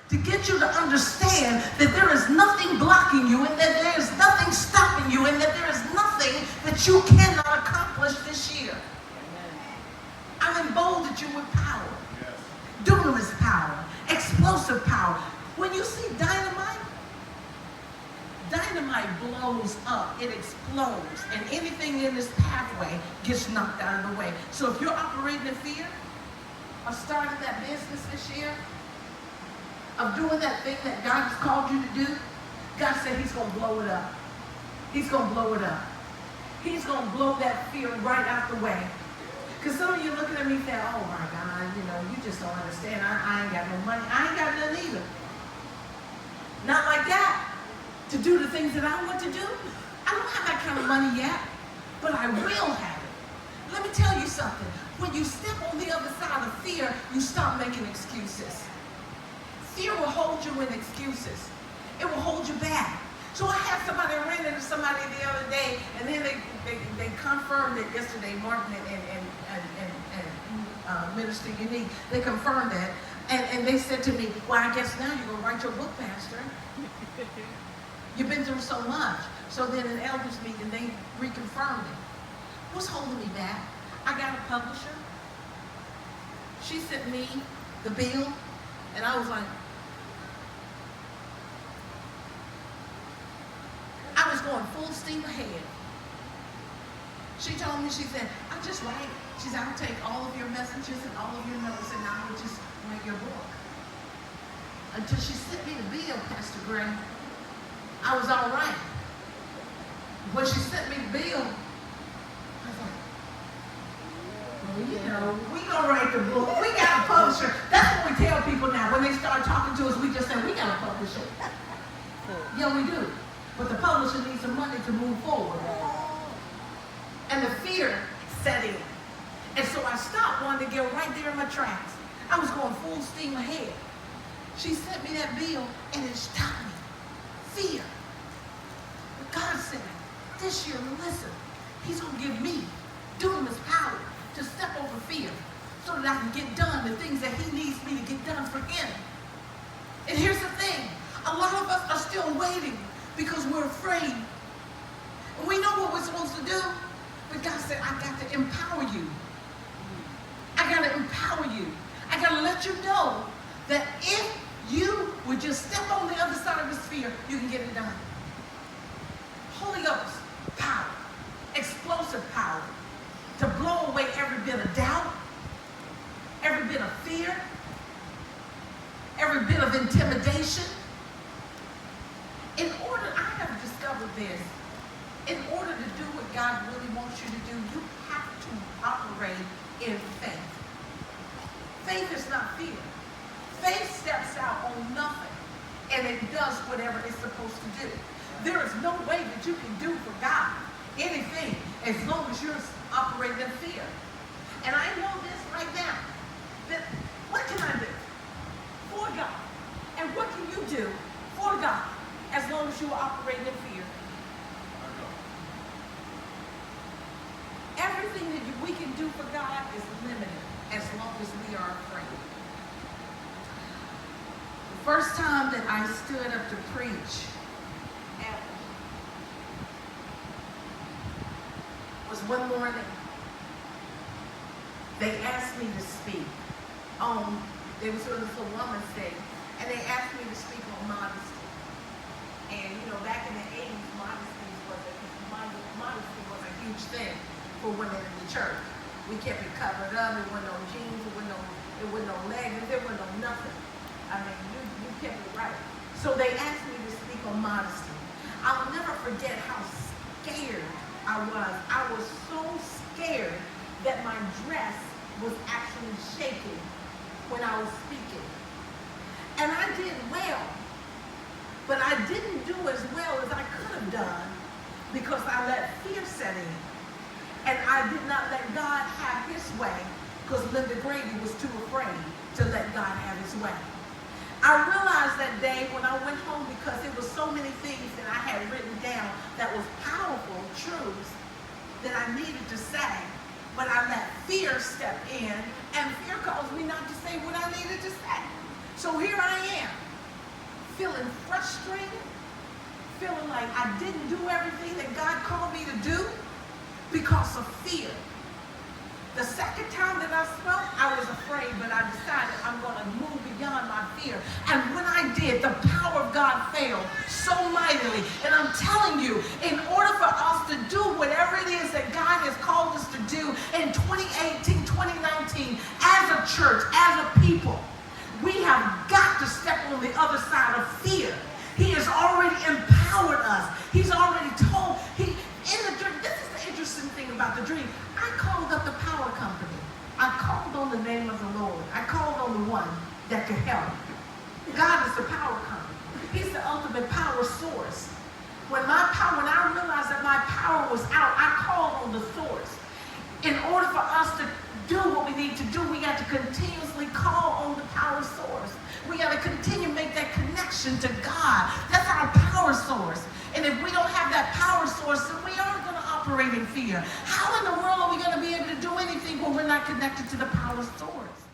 to get you to understand that there is nothing blocking you and that there is nothing stopping you and that there is nothing that you cannot accomplish this year. I've emboldened you with power. Yes. Dunamis power, explosive power. When you see dynamite blows up, it explodes, and anything in this pathway gets knocked out of the way. So if you're operating in fear of starting that business this year, of doing that thing that God has called you to do, God said he's going to blow it up. He's going to blow it up. He's going to blow that fear right out the way. Because some of you looking at me saying, oh my God, you just don't understand. I ain't got no money. I ain't got none either. Not like that. To do the things that I want to do. I don't have that kind of money yet, but I will have it. Let me tell you something. When you step on the other side of fear, you stop making excuses. Fear will hold you in excuses. It will hold you back. So I had somebody ran into somebody the other day, and then they confirmed it yesterday, Martin and Ministry Unique. They confirmed that, and they said to me, well, I guess now you're going to write your book, Pastor. You've been through so much. So then in elders meeting, they reconfirmed it. What's holding me back? I got a publisher. She sent me the bill, and I was like, I was going full steam ahead. She told me, she said, I just write. She said, I'll take all of your messages and all of your notes, and I will just write your book. Until she sent me the bill, Pastor Grady, I was all right. When she sent me the bill, I was like, well, we gonna write the book. We got a publisher. That's what we tell people now. When they start talking to us, we just say, we got a publisher. Yeah, we do. But the publisher needs some money to move forward. And the fear set in. And so I stopped, wanted to get right there in my tracks. I was going full steam ahead. She sent me that bill, and it stopped me. Fear. But God said, this year, listen, he's going to give me dunamis power to step over fear so that I can get done the things that he needs me to get done for him. And here's the thing. A lot of us are still waiting because we're afraid. And we know what we're supposed to do, but God said, I got to empower you. I got to empower you. I got to let you know that if you would just step on the other side of this fear, you can get it done. Holy Ghost power, explosive power, to blow away every bit of doubt, every bit of fear, every bit of intimidation. I have discovered this, in order to do what God really wants you to do, you have to operate in faith. Faith is not fear. Faith steps out on nothing, and it does whatever it's supposed to do. There is no way that you can do for God anything as long as you're operating in fear. And I know this right now, that what can I do for God? And what can you do for God as long as you are operating in fear? Everything that we can do for God is limited as long as we are afraid. The first time that I stood up to preach was one morning. They asked me to speak on, there was a woman's day, and they asked me to speak on modesty. And back in the 80s, modesty was a huge thing for women in the church. We kept it covered up. There were no jeans, there were no leggings, there were no nothing. I mean, you kept it right. So they asked me to speak on modesty. I'll never forget how scared I was. I was so scared that my dress was actually shaking when I was speaking. And I did well, but I didn't do as well as I could have done because I let fear set in. And I did not let God have his way because Linda Grady was too afraid to let God have his way. I realized that day when I went home, because there were so many things that I had written down that was powerful truths that I needed to say, but I let fear step in, and fear caused me not to say what I needed to say. So here I am, feeling frustrated, feeling like I didn't do everything that God called me to do because of fear. The second time that I spoke, I was afraid, but I decided I'm going to move beyond my fear. And when I did, the power of God fell so mightily. And I'm telling you, in order for us to do whatever it is that God has called us to do in 2018, 2019, as a church, as a people, we have got to step on the other side of fear. He has already empowered us. He's already told. In the dream, this is the interesting thing about the dream. I called up the power company. I called on the name of the Lord. I called on the one that could help. God is the power company. He's the ultimate power source. When I realized that my power was out, I called on the source. In order for us to do what we need to do, we got to continuously call on the power source. We got to continue to make that connection to God. That's our power source. And if we don't have that power source, then we aren't going to operate in fear. How in the world are we going to be able to do anything when we're not connected to the power source?